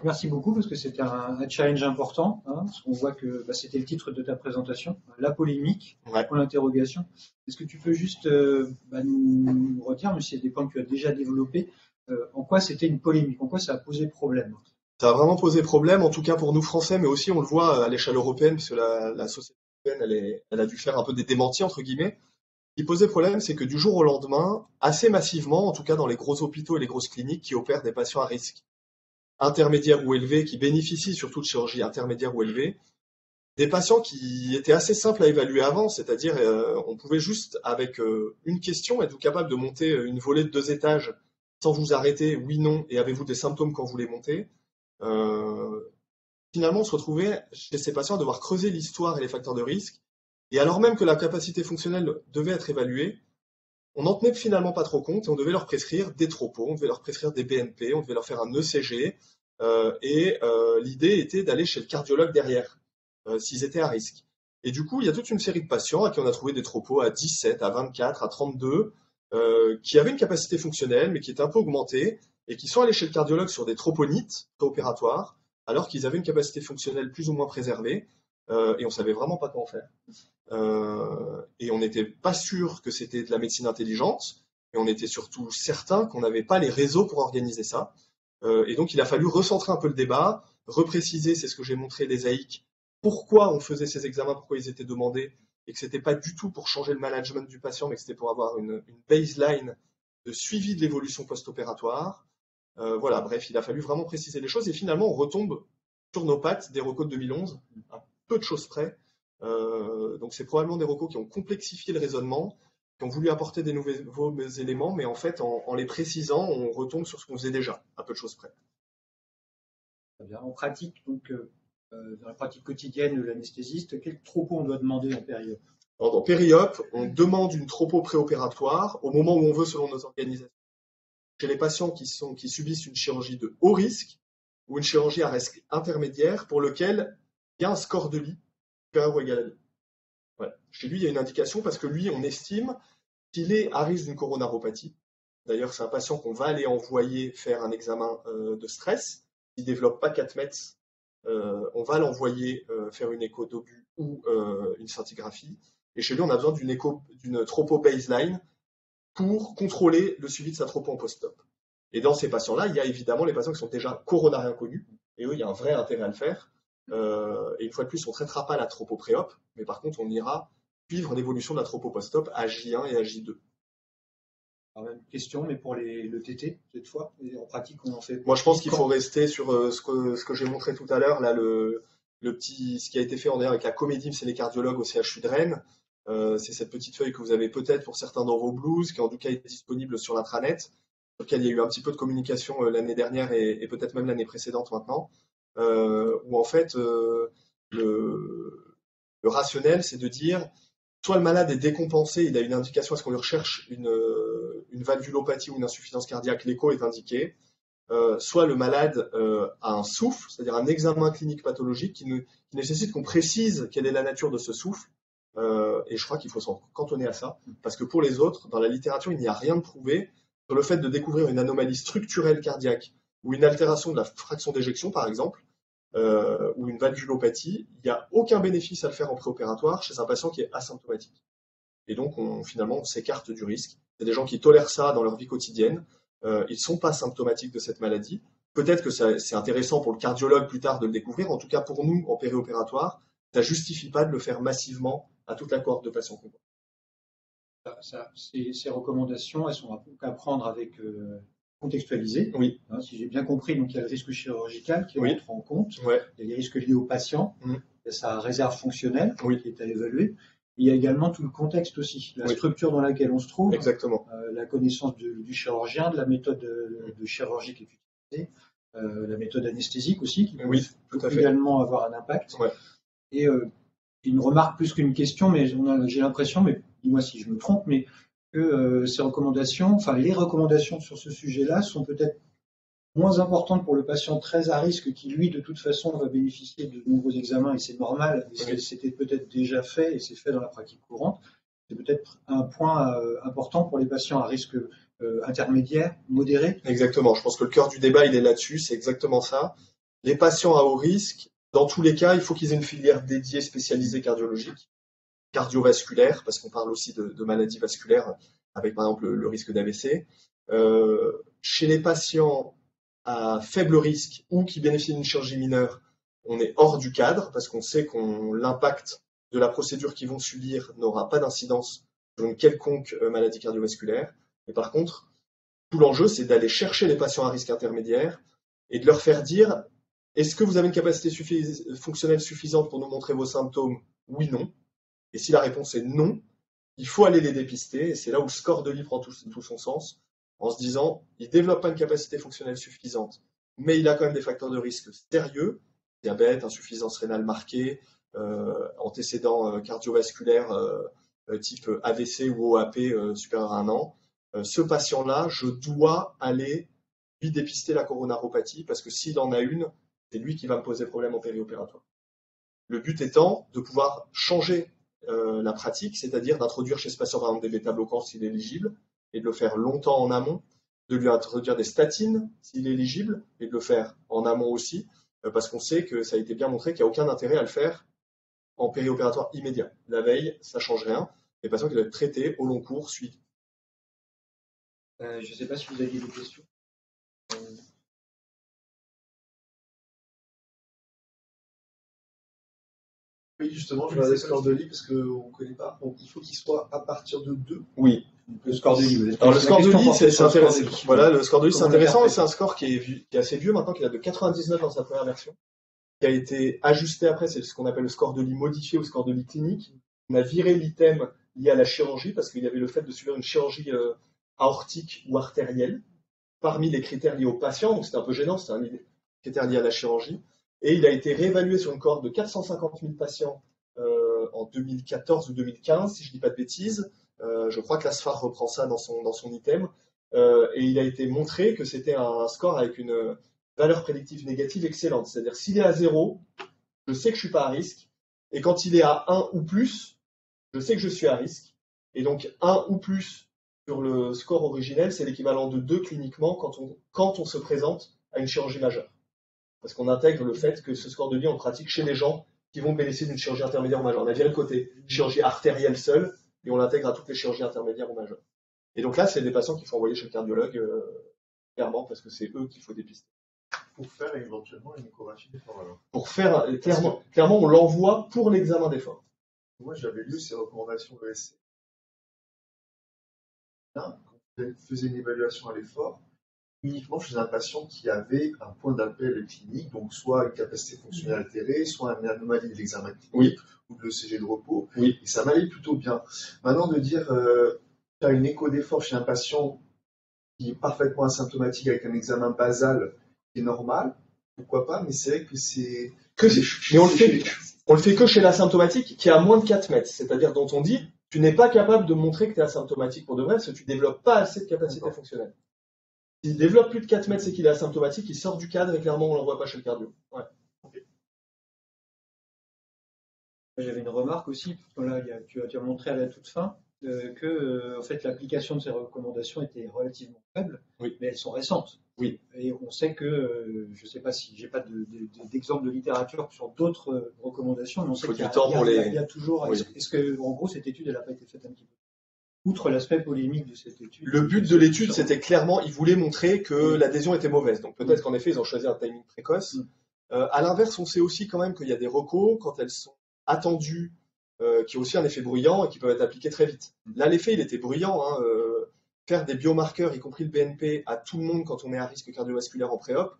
Merci beaucoup parce que c'était un challenge important, hein, parce qu'on voit que c'était le titre de ta présentation, la polémique, Ouais. pour l'interrogation. Est-ce que tu peux juste nous redire, même s'il y a des points que tu as déjà développés, en quoi c'était une polémique, en quoi ça a posé problème? Ça a vraiment posé problème, en tout cas pour nous Français, mais aussi on le voit à l'échelle européenne, puisque la société européenne, elle a dû faire un peu des démentis, entre guillemets. Ce qui posait problème, c'est que du jour au lendemain, assez massivement, en tout cas dans les gros hôpitaux et les grosses cliniques qui opèrent des patients à risque intermédiaire ou élevé, qui bénéficient surtout de chirurgie intermédiaire ou élevée, des patients qui étaient assez simples à évaluer avant, c'est-à-dire on pouvait juste, avec une question, êtes-vous capable de monter une volée de 2 étages sans vous arrêter, oui, non, et avez-vous des symptômes quand vous les montez Finalement, on se retrouvait chez ces patients à devoir creuser l'histoire et les facteurs de risque, et alors même que la capacité fonctionnelle devait être évaluée, on n'en tenait finalement pas trop compte et on devait leur prescrire des tropos, on devait leur prescrire des BNP, on devait leur faire un ECG, et l'idée était d'aller chez le cardiologue derrière, s'ils étaient à risque. Et du coup, il y a toute une série de patients à qui on a trouvé des tropos à 17, à 24, à 32, qui avaient une capacité fonctionnelle, mais qui étaient un peu augmentée, et qui sont allés chez le cardiologue sur des troponites opératoires, alors qu'ils avaient une capacité fonctionnelle plus ou moins préservée, et on savait vraiment pas quoi en faire. Et on n'était pas sûr que c'était de la médecine intelligente, et on était surtout certain qu'on n'avait pas les réseaux pour organiser ça. Et donc il a fallu recentrer un peu le débat, repréciser, c'est ce que j'ai montré des AIC, pourquoi on faisait ces examens, pourquoi ils étaient demandés, et que c'était pas du tout pour changer le management du patient, mais que c'était pour avoir une baseline de suivi de l'évolution post-opératoire. Voilà, bref, il a fallu vraiment préciser les choses, et finalement on retombe sur nos pattes des recos de 2011, à peu de choses près. Donc c'est probablement des recos qui ont complexifié le raisonnement, qui ont voulu apporter des nouveaux éléments, mais en fait, en les précisant, on retombe sur ce qu'on faisait déjà, à peu de choses près. Très bien. En pratique, donc, dans la pratique quotidienne de l'anesthésiste, quel tropo on doit demander en période? Alors, dans périop, on demande une tropo préopératoire au moment où on veut selon nos organisations. Chez les patients qui subissent une chirurgie de haut risque ou une chirurgie à risque intermédiaire pour lequel il y a un score de Lee supérieur ou égal à 2. Voilà. Chez lui, il y a une indication parce que lui, on estime qu'il est à risque d'une coronaropathie. D'ailleurs, c'est un patient qu'on va aller envoyer faire un examen de stress. S'il ne développe pas 4 mètres, on va l'envoyer faire une écho d'obus ou une scintigraphie. Et chez lui, on a besoin d'une tropo baseline pour contrôler le suivi de sa tropo en post-op. Et dans ces patients-là, il y a évidemment les patients qui sont déjà coronariens inconnus, et eux, il y a un vrai intérêt à le faire. Et une fois de plus, on ne traitera pas la tropo pré-op, mais par contre, on ira suivre l'évolution de la tropo post-op à J1 et à J2. Alors, même question, mais pour le TT, cette fois, et en pratique, on en fait. Moi, je pense qu'il faut rester sur ce que j'ai montré tout à l'heure, là, ce qui a été fait en avec la Comédim, c'est les cardiologues au CHU de Rennes. C'est cette petite feuille que vous avez peut-être pour certains dans vos blouses, qui en tout cas est disponible sur l'intranet, sur lequel il y a eu un petit peu de communication l'année dernière et peut-être même l'année précédente maintenant, où en fait le rationnel, c'est de dire soit le malade est décompensé, il a une indication à ce qu'on lui recherche une valvulopathie ou une insuffisance cardiaque, l'écho est indiqué, soit le malade a un souffle, c'est-à-dire un examen clinique pathologique qui nécessite qu'on précise quelle est la nature de ce souffle. Et je crois qu'il faut s'en cantonner à ça, parce que pour les autres, dans la littérature, il n'y a rien de prouvé sur le fait de découvrir une anomalie structurelle cardiaque ou une altération de la fraction d'éjection, par exemple, ou une valvulopathie. Il n'y a aucun bénéfice à le faire en préopératoire chez un patient qui est asymptomatique. Et donc, finalement, on s'écarte du risque. C'est des gens qui tolèrent ça dans leur vie quotidienne. Ils ne sont pas symptomatiques de cette maladie. Peut-être que c'est intéressant pour le cardiologue plus tard de le découvrir. En tout cas, pour nous, en périopératoire, ça ne justifie pas de le faire massivement à toute la cohorte de patients qu'on voit. Ces recommandations, elles sont à prendre avec contextualisées. Oui. Hein, si j'ai bien compris, donc il y a le risque chirurgical qui Oui. rentre en compte. Ouais. Il y a les risques liés au patient. Il y a sa réserve fonctionnelle Oui. qui est à évaluer. Il y a également tout le contexte aussi, la Oui. structure dans laquelle on se trouve, Exactement. La connaissance du chirurgien, de la méthode de chirurgie qui est utilisée, la méthode anesthésique aussi, qui Oui, peut tout à fait. également avoir un impact. Ouais. Et une remarque plus qu'une question, mais j'ai l'impression, mais dis-moi si je me trompe, mais que ces recommandations, enfin les recommandations sur ce sujet-là sont peut-être moins importante pour le patient très à risque qui, lui, de toute façon, va bénéficier de nombreux examens et c'est normal, et c'était peut-être déjà fait et c'est fait dans la pratique courante. C'est peut-être un point important pour les patients à risque intermédiaire, modéré. Exactement. Je pense que le cœur du débat, il est là-dessus. C'est exactement ça. Les patients à haut risque, dans tous les cas, il faut qu'ils aient une filière dédiée spécialisée cardiologique, cardiovasculaire, parce qu'on parle aussi de maladies vasculaires, avec par exemple le risque d'AVC. Chez les patients à faible risque ou qui bénéficient d'une chirurgie mineure, on est hors du cadre parce qu'on sait que l'impact de la procédure qu'ils vont subir n'aura pas d'incidence sur une quelconque maladie cardiovasculaire. Mais par contre, tout l'enjeu, c'est d'aller chercher les patients à risque intermédiaire et de leur faire dire est-ce que vous avez une capacité fonctionnelle suffisante pour nous montrer vos symptômes? Oui, non. Et si la réponse est non, il faut aller les dépister. Et c'est là où le score de Lee prend tout son sens, en se disant il ne développe pas une capacité fonctionnelle suffisante, mais il a quand même des facteurs de risque sérieux, diabète, insuffisance rénale marquée, antécédents cardiovasculaires type AVC ou OAP supérieur à 1 an. Ce patient-là, je dois aller lui dépister la coronaropathie parce que s'il en a une, c'est lui qui va me poser problème en périopératoire. Le but étant de pouvoir changer la pratique, c'est-à-dire d'introduire chez ce patient par exemple des bêta-bloquants s'il est éligible, et de le faire longtemps en amont, de lui introduire des statines s'il est éligible, et de le faire en amont aussi, parce qu'on sait que ça a été bien montré qu'il n'y a aucun intérêt à le faire en périopératoire immédiat. La veille, ça ne change rien. Les patients qui doivent être traités au long cours suivent. Je ne sais pas si vous aviez des questions. Oui, justement, je regardais le score de Lee parce qu'on ne connaît pas. Donc, il faut qu'il soit à partir de 2. Oui. Le score de Lee. Alors, le score de Lee, c'est intéressant. Voilà, le score de Lee, c'est intéressant. C'est un score qui est assez vieux maintenant, qui a de 99 dans sa première version, qui a été ajusté après. C'est ce qu'on appelle le score de Lee modifié ou score de Lee clinique. On a viré l'item lié à la chirurgie parce qu'il y avait le fait de subir une chirurgie aortique ou artérielle parmi les critères liés au patient. Donc, c'était un peu gênant. C'était un critère lié à la chirurgie. Et il a été réévalué sur une cohorte de 450 000 patients en 2014 ou 2015, si je ne dis pas de bêtises. Je crois que la SFAR reprend ça dans son item. Et il a été montré que c'était un score avec une valeur prédictive négative excellente. C'est-à-dire, s'il est à 0, je sais que je ne suis pas à risque. Et quand il est à 1 ou plus, je sais que je suis à risque. Et donc, 1 ou plus sur le score originel, c'est l'équivalent de 2 cliniquement quand on se présente à une chirurgie majeure. Parce qu'on intègre le fait que ce score de Lee, on le pratique chez les gens qui vont bénéficier d'une chirurgie intermédiaire ou majeure. On a viré le côté chirurgie artérielle seule, et on l'intègre à toutes les chirurgies intermédiaires ou majeures. Et donc là, c'est des patients qu'il faut envoyer chez le cardiologue, clairement, parce que c'est eux qu'il faut dépister. Pour faire éventuellement une échographie d'effort alors. Pour faire, clairement, on l'envoie pour l'examen d'effort. Moi, j'avais lu ces recommandations ESC. Là, quand on faisait une évaluation à l'effort, uniquement chez un patient qui avait un point d'appel clinique, donc soit une capacité fonctionnelle altérée, soit une anomalie de l'examen clinique ou de l'ECG de repos, et ça m'allait plutôt bien. Maintenant, de dire faire une écho d'effort chez un patient qui est parfaitement asymptomatique avec un examen basal qui est normal, pourquoi pas, mais c'est vrai que c'est... Mais on le fait que chez l'asymptomatique qui est à moins de 4 mètres, c'est-à-dire dont on dit tu n'es pas capable de montrer que tu es asymptomatique pour de vrai, parce que tu ne développes pas assez de capacité fonctionnelle. S'il développe plus de 4 mètres, c'est qu'il est asymptomatique, il sort du cadre et clairement on ne l'envoie pas chez le cardio. Ouais. Okay. J'avais une remarque aussi, voilà, tu as montré à la toute fin que en fait, l'application de ces recommandations était relativement faible, mais elles sont récentes. Oui. Et on sait que, je ne sais pas si j'ai pas d'exemple de littérature sur d'autres recommandations, mais on sait qu'il y a toujours. Est-ce que, en gros, cette étude, elle n'a pas été faite un petit peu outre l'aspect polémique de cette étude. Le but de l'étude, c'était clairement, ils voulaient montrer que l'adhésion était mauvaise. Donc peut-être qu'en effet, ils ont choisi un timing précoce. À l'inverse, on sait aussi quand même qu'il y a des recos, quand elles sont attendues, qui ont aussi un effet bruyant et qui peuvent être appliquées très vite. Là, l'effet, il était bruyant. Hein, faire des biomarqueurs, y compris le BNP, à tout le monde quand on est à risque cardiovasculaire en pré-op,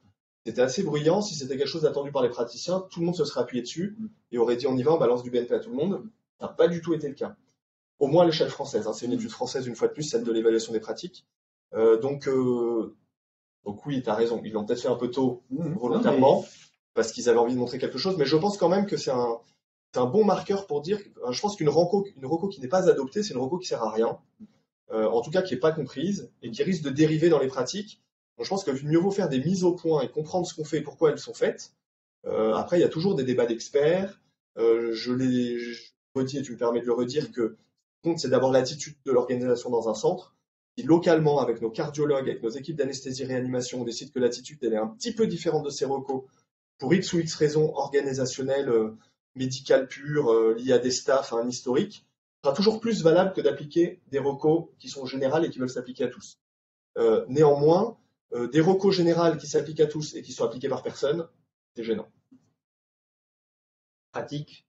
c'était assez bruyant. Si c'était quelque chose d'attendu par les praticiens, tout le monde se serait appuyé dessus et aurait dit on y va, on balance du BNP à tout le monde. Ça n'a pas du tout été le cas. Au moins à l'échelle française. Hein. C'est une étude française, une fois de plus, celle de l'évaluation des pratiques. Donc oui, tu as raison. Ils l'ont peut-être fait un peu tôt, volontairement, parce qu'ils avaient envie de montrer quelque chose. Mais je pense quand même que c'est un bon marqueur pour dire. Je pense qu'une reco qui n'est pas adoptée, c'est une reco qui sert à rien. En tout cas, qui n'est pas comprise et qui risque de dériver dans les pratiques. Donc, je pense que mieux vaut faire des mises au point et comprendre ce qu'on fait et pourquoi elles sont faites. Après, il y a toujours des débats d'experts. Je redis, et tu me permets de le redire, que ce qui compte, c'est d'abord l'attitude de l'organisation dans un centre. Si localement, avec nos cardiologues, avec nos équipes d'anesthésie-réanimation, on décide que l'attitude elle est un petit peu différente de ces recos, pour X ou X raisons organisationnelles, médicales pures, liées à des staffs, à un historique, sera toujours plus valable que d'appliquer des recos qui sont générales et qui veulent s'appliquer à tous. Néanmoins, des recos générales qui s'appliquent à tous et qui sont appliquées par personne, c'est gênant. Pratique,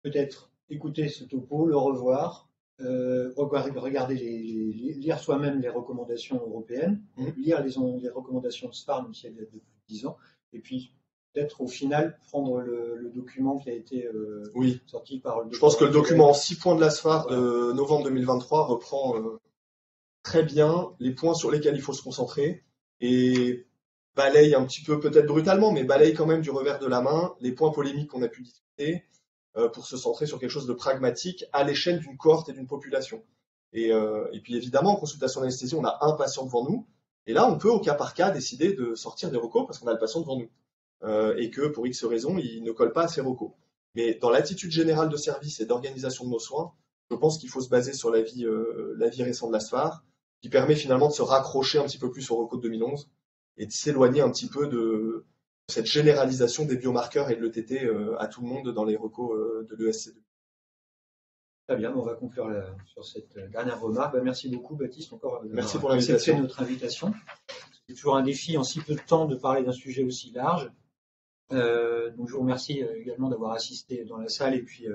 peut-être écouter ce topo, le revoir, regarder, lire soi-même les recommandations européennes, lire les recommandations de SPAR, même si elles datent de plus de 10 ans, et puis peut-être au final prendre le document qui a été sorti par le. Je pense que le document en 6 points de la SPAR de novembre 2023 reprend très bien les points sur lesquels il faut se concentrer et balaye un petit peu, peut-être brutalement, mais balaye quand même du revers de la main les points polémiques qu'on a pu discuter pour se centrer sur quelque chose de pragmatique à l'échelle d'une cohorte et d'une population. Et puis évidemment, en consultation d'anesthésie, on a un patient devant nous, et là, on peut au cas par cas décider de sortir des recos parce qu'on a le patient devant nous. Et que pour X raisons, il ne colle pas à ces recos. Mais dans l'attitude générale de service et d'organisation de nos soins, je pense qu'il faut se baser sur l'avis récent de la SPAR, qui permet finalement de se raccrocher un petit peu plus aux recos de 2011 et de s'éloigner un petit peu de cette généralisation des biomarqueurs et de l'ETT à tout le monde dans les recos de l'ESC2. Très bien, on va conclure sur cette dernière remarque. Merci beaucoup, Baptiste, encore merci pour l'invitation. Notre invitation. C'est toujours un défi en si peu de temps de parler d'un sujet aussi large. Donc je vous remercie également d'avoir assisté dans la salle et puis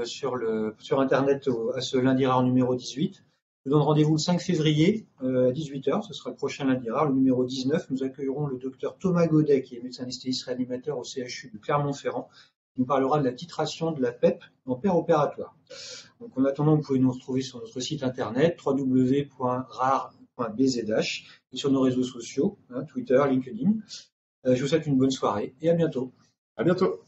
sur Internet à ce lundi rare numéro 18. Je vous donne rendez-vous le 5 février à 18h, ce sera le prochain lundi rare, le numéro 19. Nous accueillerons le docteur Thomas Godet, qui est médecin anesthésiste réanimateur au CHU de Clermont-Ferrand. Il nous parlera de la titration de la PEP en péropératoire. Donc en attendant, vous pouvez nous retrouver sur notre site internet www.rare.bzh et sur nos réseaux sociaux, Twitter, LinkedIn. Je vous souhaite une bonne soirée et à bientôt. À bientôt.